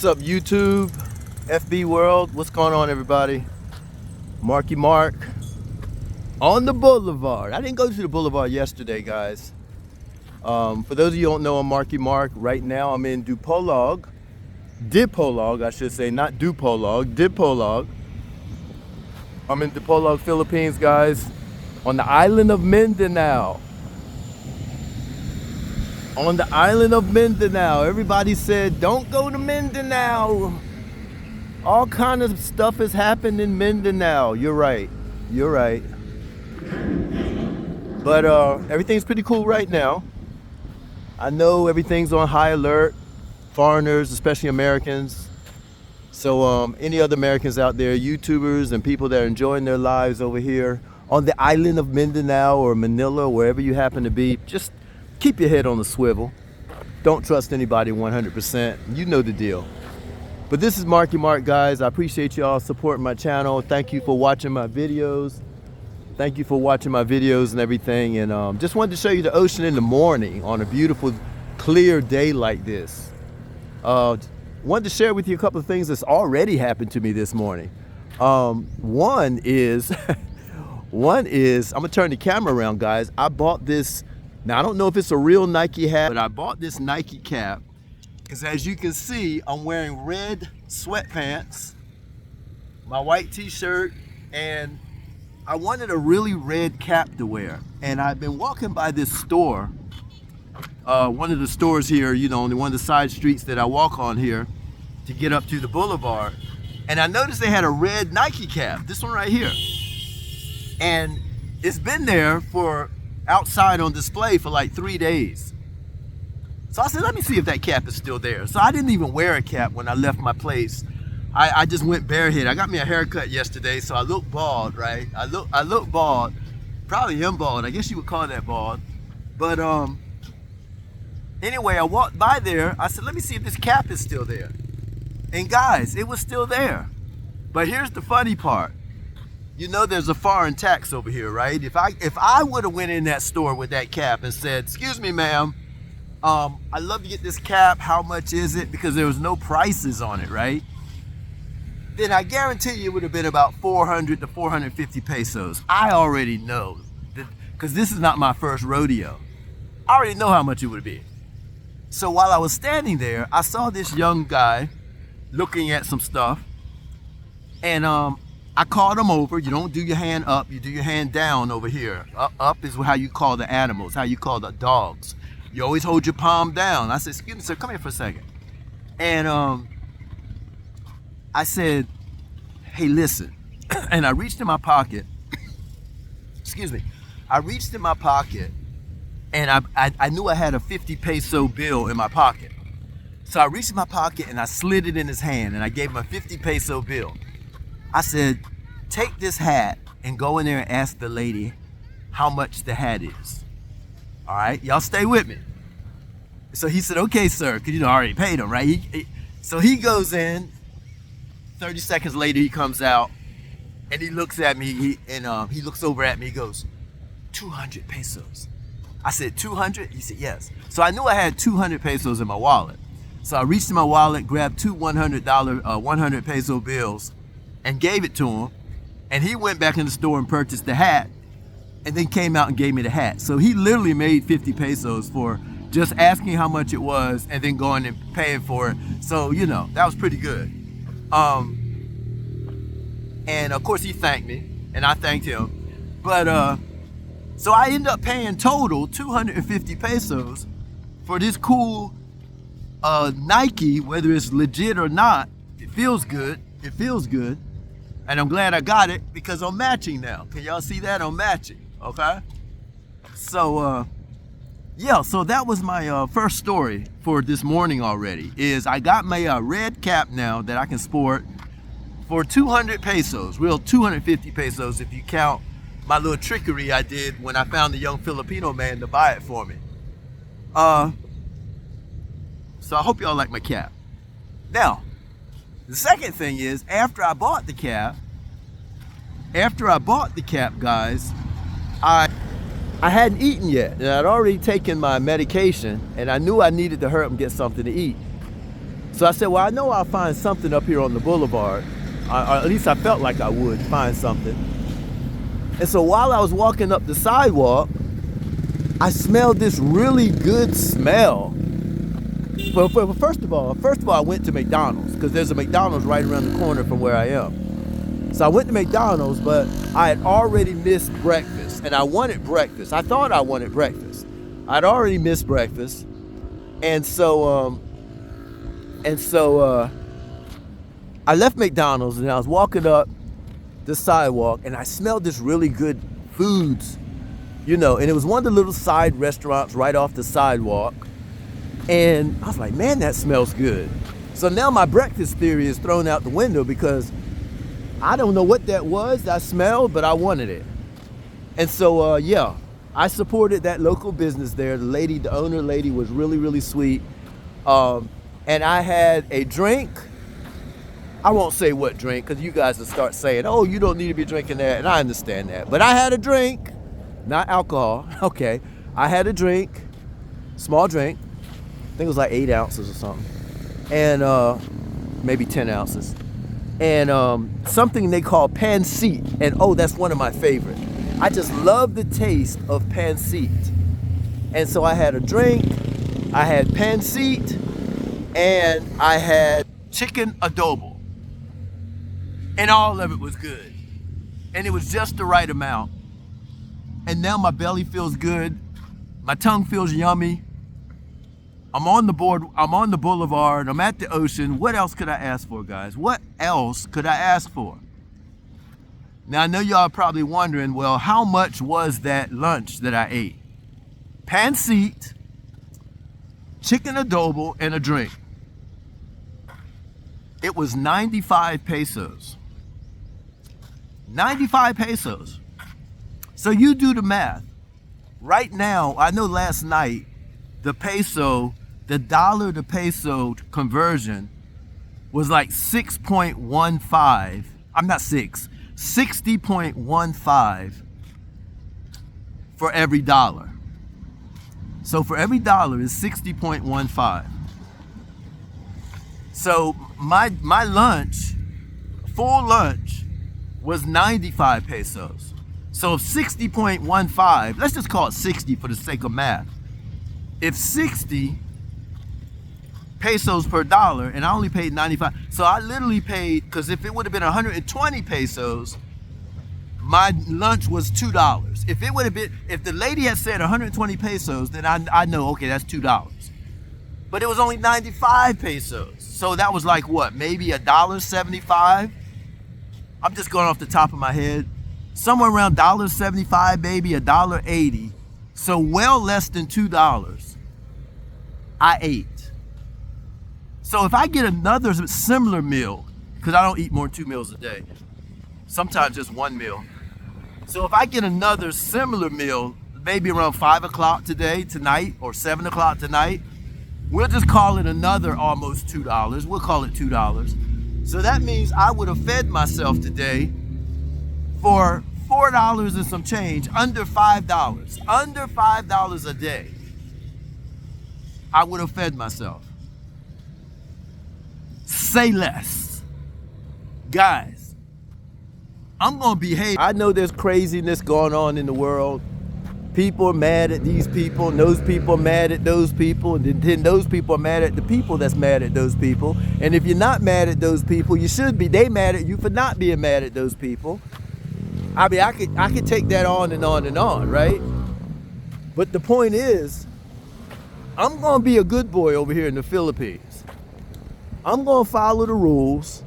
What's up, YouTube, FB world? What's going on, everybody? Marky Mark on the boulevard. I didn't go to the boulevard yesterday, guys. For those of you who don't know, I'm Marky Mark. Right now, I'm in Dipolog, I should say, not Dupolog, Dipolog. I'm in Dipolog, Philippines, guys, on the island of Mindanao. On the island of Mindanao. Everybody said, don't go to Mindanao. All kind of stuff has happened in Mindanao. You're right. You're right. But everything's pretty cool right now. I know everything's on high alert. Foreigners, especially Americans. So any other Americans out there, YouTubers and people that are enjoying their lives over here on the island of Mindanao or Manila, wherever you happen to be, just keep your head on the swivel. Don't trust anybody 100%. You know the deal. But this is Marky Mark, guys. I appreciate y'all supporting my channel. Thank you for watching my videos. Thank you for watching my videos and everything. And just wanted to show you the ocean in the morning on a beautiful, clear day like this. Wanted to share with you a couple of things that's already happened to me this morning. One is, I'm gonna turn the camera around, guys. I bought this. Now, I don't know if it's a real Nike hat, but I bought this Nike cap because, as you can see, I'm wearing red sweatpants, my white t-shirt, and I wanted a really red cap to wear. And I've been walking by this store, one of the stores here, you know, on one of the side streets that I walk on here to get up to the boulevard. And I noticed they had a red Nike cap, this one right here. And it's been there for outside on display for like 3 days. So I said, let me see if that cap is still there. So I didn't even wear a cap when I left my place. I just went barehead. I got me a haircut yesterday, so I look bald, right? I look bald. Probably am bald. I guess you would call that bald. But anyway, I walked by there. I said, let me see if this cap is still there. And guys, it was still there. But here's the funny part. You know there's a foreign tax over here, right? If I would have went in that store with that cap and said, excuse me, ma'am, I'd love to get this cap. How much is it? Because there was no prices on it, right? Then I guarantee you it would have been about 400 to 450 pesos. I already know, because this is not my first rodeo. I already know how much it would be. So while I was standing there, I saw this young guy looking at some stuff, and I called him over. You don't do your hand up, you do your hand down over here. Up is how you call the animals, how you call the dogs. You always hold your palm down. I said, excuse me, sir, come here for a second. And I said, hey, listen. And I reached in my pocket. Excuse me. I reached in my pocket, and I knew I had a 50 peso bill in my pocket. So I reached in my pocket and I slid it in his hand, and I gave him a 50 peso bill. I said, take this hat and go in there and ask the lady how much the hat is. All right, y'all stay with me. So he said, okay, sir, because you know I already paid him, right? So he goes in. 30 seconds later, he comes out and he looks at me. He looks over at me. He goes, 200 pesos. I said, 200? He said, yes. So I knew I had 200 pesos in my wallet. So I reached in my wallet, grabbed two $100 100 peso bills, and gave it to him. And he went back in the store and purchased the hat, and then came out and gave me the hat. So he literally made 50 pesos for just asking how much it was and then going and paying for it. So, you know, that was pretty good. And of course he thanked me and I thanked him. But so I ended up paying total 250 pesos for this cool Nike, whether it's legit or not. It feels good. It feels good. And I'm glad I got it because I'm matching now. Can y'all see that? I'm matching, okay? So, yeah, so that was my first story for this morning already, is I got my red cap now that I can sport for 200 pesos, real 250 pesos if you count my little trickery I did when I found the young Filipino man to buy it for me. So I hope y'all like my cap. Now, the second thing is, after I bought the cap, guys, I hadn't eaten yet, and I'd already taken my medication, and I knew I needed to hurry up and get something to eat. So I said, well, I know I'll find something up here on the boulevard. Or at least I felt like I would find something. And so while I was walking up the sidewalk, I smelled this really good smell. But first of all, I went to McDonald's, because there's a McDonald's right around the corner from where I am. So I went to McDonald's, but I had already missed breakfast, and I wanted breakfast. I thought I wanted breakfast. I'd already missed breakfast, and so I left McDonald's, and I was walking up the sidewalk, and I smelled this really good foods, and it was one of the little side restaurants right off the sidewalk. And I was like, man, that smells good. So now my breakfast theory is thrown out the window, because I don't know what that was I smelled, but I wanted it. And so, I supported that local business there. The owner lady was really, really sweet. And I had a drink. I won't say what drink, because you guys will start saying, oh, you don't need to be drinking that. And I understand that. But I had a drink, not alcohol. Okay. I had a drink, small drink. I think it was like 8 ounces or something. And maybe 10 ounces. And something they call pancit. And oh, that's one of my favorite. I just love the taste of pancit. And so I had a drink, I had pancit, and I had chicken adobo. And all of it was good. And it was just the right amount. And now my belly feels good. My tongue feels yummy. I'm on the boulevard, I'm at the ocean. What else could I ask for, guys? What else could I ask for? Now, I know y'all are probably wondering, well, how much was that lunch that I ate? Pancit, chicken adobo, and a drink. It was 95 pesos. 95 pesos. So you do the math. Right now, I know last night, the dollar to peso conversion was like 6.15. I'm not 60.15 for every dollar. So for every dollar is 60.15. So my lunch, full lunch, was 95 pesos. So 60.15, let's just call it 60 for the sake of math. If 60 pesos per dollar, and I only paid 95, so I literally paid, because if it would have been 120 pesos, my lunch was $2. If the lady had said 120 pesos, then I know, okay, that's $2. But it was only 95 pesos. So that was like what, maybe $1.75? I'm just going off the top of my head. Somewhere around $1.75, maybe $1.80. So well less than $2 I ate. So if I get another similar meal, because I don't eat more than 2 meals a day, sometimes just one meal. So if I get another similar meal, maybe around 5 o'clock tonight, or 7 o'clock tonight, we'll just call it another almost $2. We'll call it $2. So that means I would have fed myself today for $4 and some change, under $5. Under $5 a day, I would have fed myself. Say less. Guys, I'm going to behave. I know there's craziness going on in the world. People are mad at these people, and those people are mad at those people, and then those people are mad at the people that's mad at those people. And if you're not mad at those people, you should be. They mad at you for not being mad at those people. I mean, I could take that on and on and on, right? But the point is, I'm going to be a good boy over here in the Philippines. I'm going to follow the rules.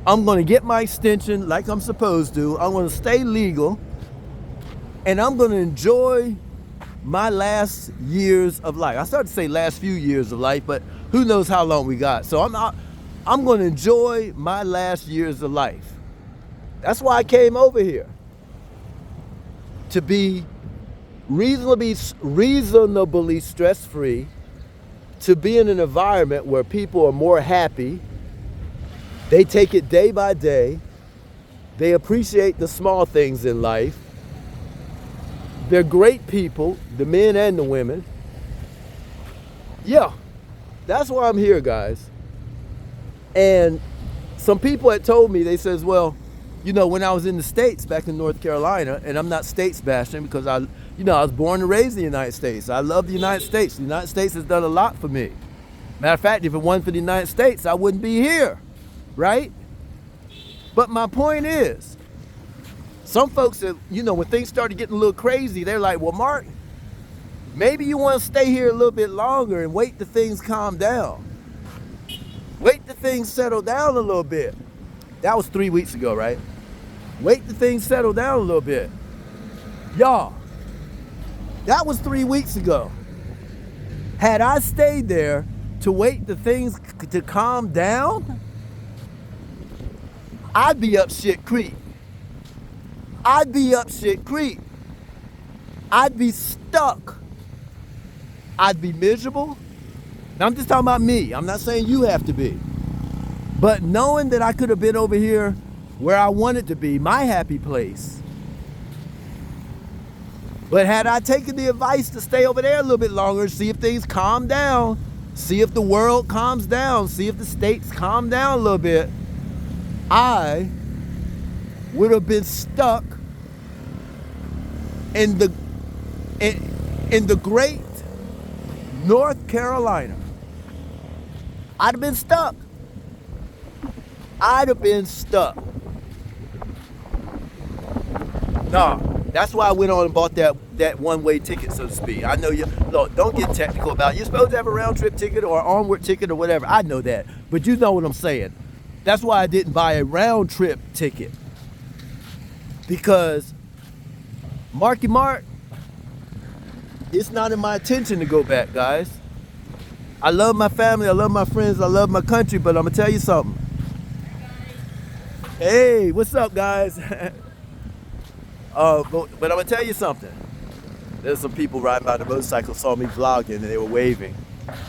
I'm going to get my extension like I'm supposed to. I'm going to stay legal. And I'm going to enjoy my last years of life. I started to say last few years of life, but who knows how long we got. So I'm going to enjoy my last years of life. That's why I came over here. To be reasonably stress-free, to be in an environment where people are more happy, they take it day by day, they appreciate the small things in life, they're great people, the men and the women. Yeah, that's why I'm here, guys. And some people had told me, they says, well, you know, when I was in the States back in North Carolina, and I'm not states bashing because I was born and raised in the United States. I love the United States. The United States has done a lot for me. Matter of fact, if it wasn't for the United States, I wouldn't be here, right? But my point is, some folks that, you know, when things started getting a little crazy, they're like, well, Mark, maybe you want to stay here a little bit longer and wait till things calm down. Wait till things settle down a little bit. That was 3 weeks ago, right? Wait till things settle down a little bit. Y'all, that was 3 weeks ago. Had I stayed there to wait till things to calm down, I'd be up shit creek. I'd be up shit creek. I'd be stuck. I'd be miserable. Now, I'm just talking about me. I'm not saying you have to be. But knowing that I could have been over here where I wanted to be, my happy place. But had I taken the advice to stay over there a little bit longer, see if things calm down, see if the world calms down, see if the states calm down a little bit, I would have been stuck in the great North Carolina. I'd have been stuck. I'd have been stuck. Nah, that's why I went on and bought that one-way ticket, so to speak. I know you, look, don't get technical about it. You're supposed to have a round-trip ticket or an onward ticket or whatever. I know that, but you know what I'm saying. That's why I didn't buy a round-trip ticket. Because, Marky Mark, it's not in my intention to go back, guys. I love my family, I love my friends, I love my country, but I'm gonna tell you something. Hey, what's up, guys? But I'm gonna tell you something. There's some people riding by the motorcycle, saw me vlogging, and they were waving.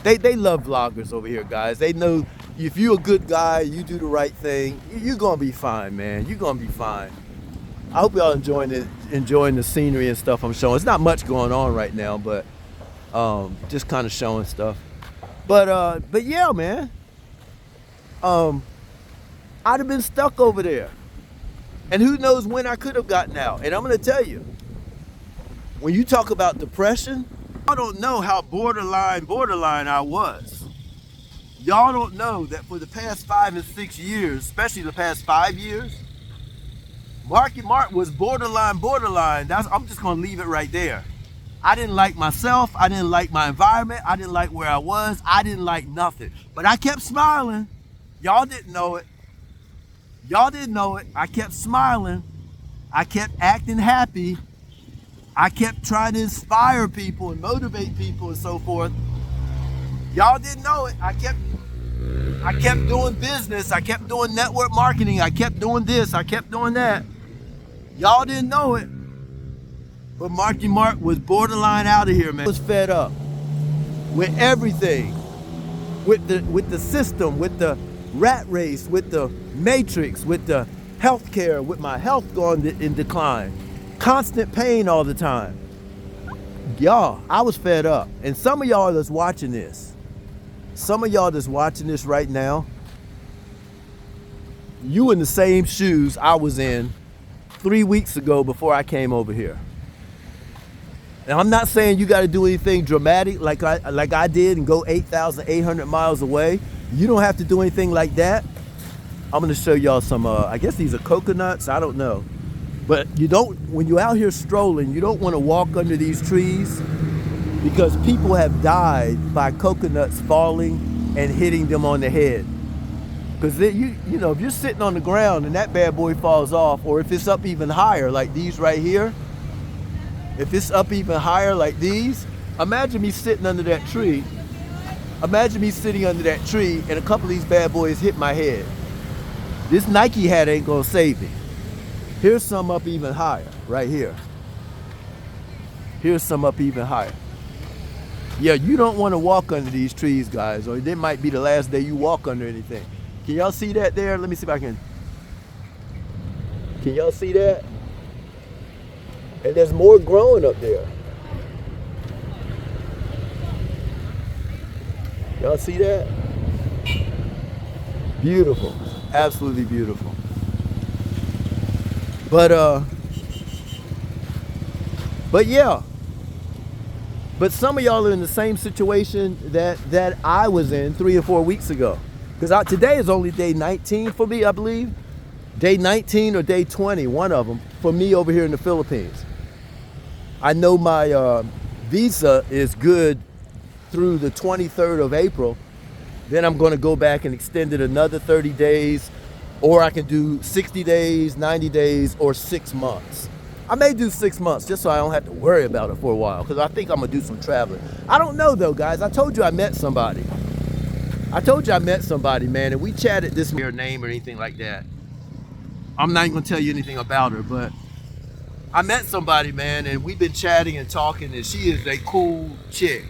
They love vloggers over here, guys. They know if you're a good guy, you do the right thing, you're gonna be fine, man. You're gonna be fine. I hope y'all enjoying the scenery and stuff I'm showing. It's not much going on right now, but just kind of showing stuff. But yeah, man. I'd have been stuck over there. And who knows when I could have gotten out. And I'm going to tell you, when you talk about depression, I don't know how borderline I was. Y'all don't know that for the past 5 and 6 years, especially the past 5 years, Marky Mark was borderline. I'm just going to leave it right there. I didn't like myself. I didn't like my environment. I didn't like where I was. I didn't like nothing. But I kept smiling. Y'all didn't know it. Y'all didn't know it. I kept smiling. I kept acting happy. I kept trying to inspire people and motivate people and so forth. Y'all didn't know it. I kept doing business. I kept doing network marketing. I kept doing this. I kept doing that. Y'all didn't know it. But Marky Mark was borderline out of here, man. I was fed up with everything. With the system, with the rat race, with the matrix, with the healthcare, with my health going in decline. Constant pain all the time. Y'all, I was fed up. And some of y'all that's watching this, right now, you in the same shoes I was in 3 weeks ago before I came over here. Now, I'm not saying you got to do anything dramatic like I did and go 8,800 miles away. You don't have to do anything like that. I'm going to show y'all some, I guess these are coconuts. I don't know. But when you're out here strolling, you don't want to walk under these trees because people have died by coconuts falling and hitting them on the head. Because you know, if you're sitting on the ground and that bad boy falls off, or if it's up even higher like these right here, if it's up even higher like these, imagine me sitting under that tree. Imagine me sitting under that tree and a couple of these bad boys hit my head. This Nike hat ain't gonna save me. Here's some up even higher, right here. Here's some up even higher. Yeah, you don't want to walk under these trees, guys, or it might be the last day you walk under anything. Can y'all see that there? Let me see if I can. Can y'all see that? And there's more growing up there. Y'all see that? Beautiful, absolutely beautiful. But yeah. But some of y'all are in the same situation that I was in 3 or 4 weeks ago. Because today is only day 19 for me, I believe. Day 19 or day 20, one of them, for me over here in the Philippines. I know my visa is good through the 23rd of April. Then I'm going to go back and extend it another 30 days, or I can do 60 days, 90 days, or 6 months. I may do 6 months just so I don't have to worry about it for a while, because I think I'm going to do some traveling. I don't know though, guys. I told you I met somebody. Man, and we chatted this her name or anything like that. I'm not going to tell you anything about her, but I met somebody, man, and we've been chatting and talking, and she is a cool chick.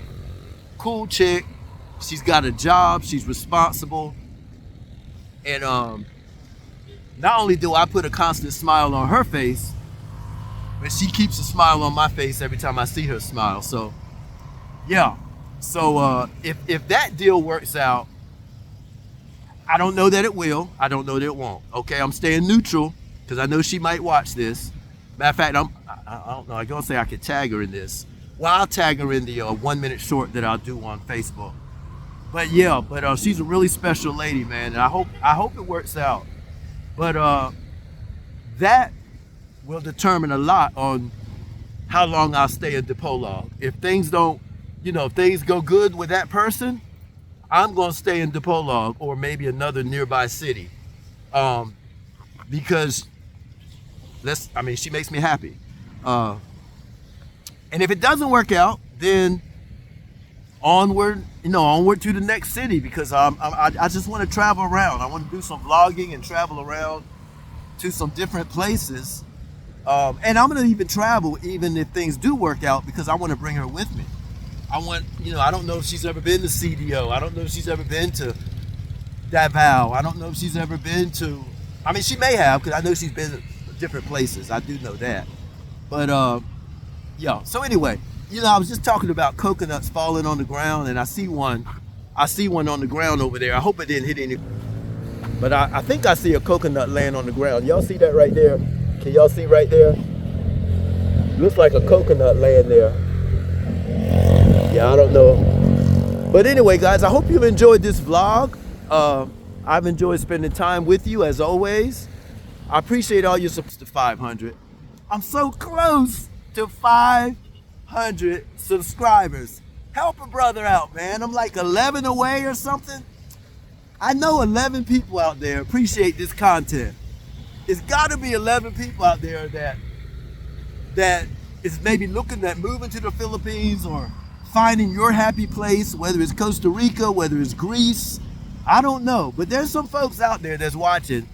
Cool chick. She's got a job. She's responsible. And not only do I put a constant smile on her face, but she keeps a smile on my face every time I see her smile. So, yeah. So if that deal works out, I don't know that it will. I don't know that it won't. Okay, I'm staying neutral because I know she might watch this. Matter of fact, I don't know. I'm gonna say I could tag her in this. Well, I'll tag her in the 1 minute short that I'll do on Facebook. But yeah, she's a really special lady, man, and I hope it works out. But that will determine a lot on how long I'll stay in Dipolog. If things don't, if things go good with that person, I'm gonna stay in Dipolog or maybe another nearby city, because she makes me happy. And if it doesn't work out, then onward to the next city, because I just want to travel around. I want to do some vlogging and travel around to some different places. And I'm going to even travel even if things do work out, because I want to bring her with me. I don't know if she's ever been to CDO. I don't know if she's ever been to Davao. I don't know if she's ever been to, she may have, because I know she's been to different places. I do know that. But yeah, so anyway, I was just talking about coconuts falling on the ground, and I see one on the ground over there. I hope it didn't hit any, but I think I see a coconut laying on the ground. Y'all see that right there? Can y'all see right there? Looks like a coconut laying there. Yeah, I don't know. But anyway, guys, I hope you've enjoyed this vlog. I've enjoyed spending time with you as always. I appreciate all your support to 500. I'm so close to 500 subscribers. Help a brother out, man. I'm like 11 away or something. I know 11 people out there appreciate this content. It's got to be 11 people out there that is maybe looking at moving to the Philippines or finding your happy place, whether it's Costa Rica, whether it's Greece. I don't know, but there's some folks out there that's watching.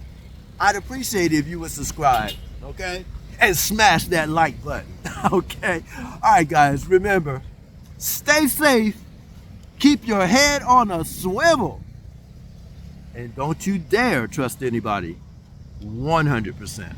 I'd appreciate it if you would subscribe, okay? And smash that like button, okay? All right, guys, remember, stay safe, keep your head on a swivel, and don't you dare trust anybody 100%.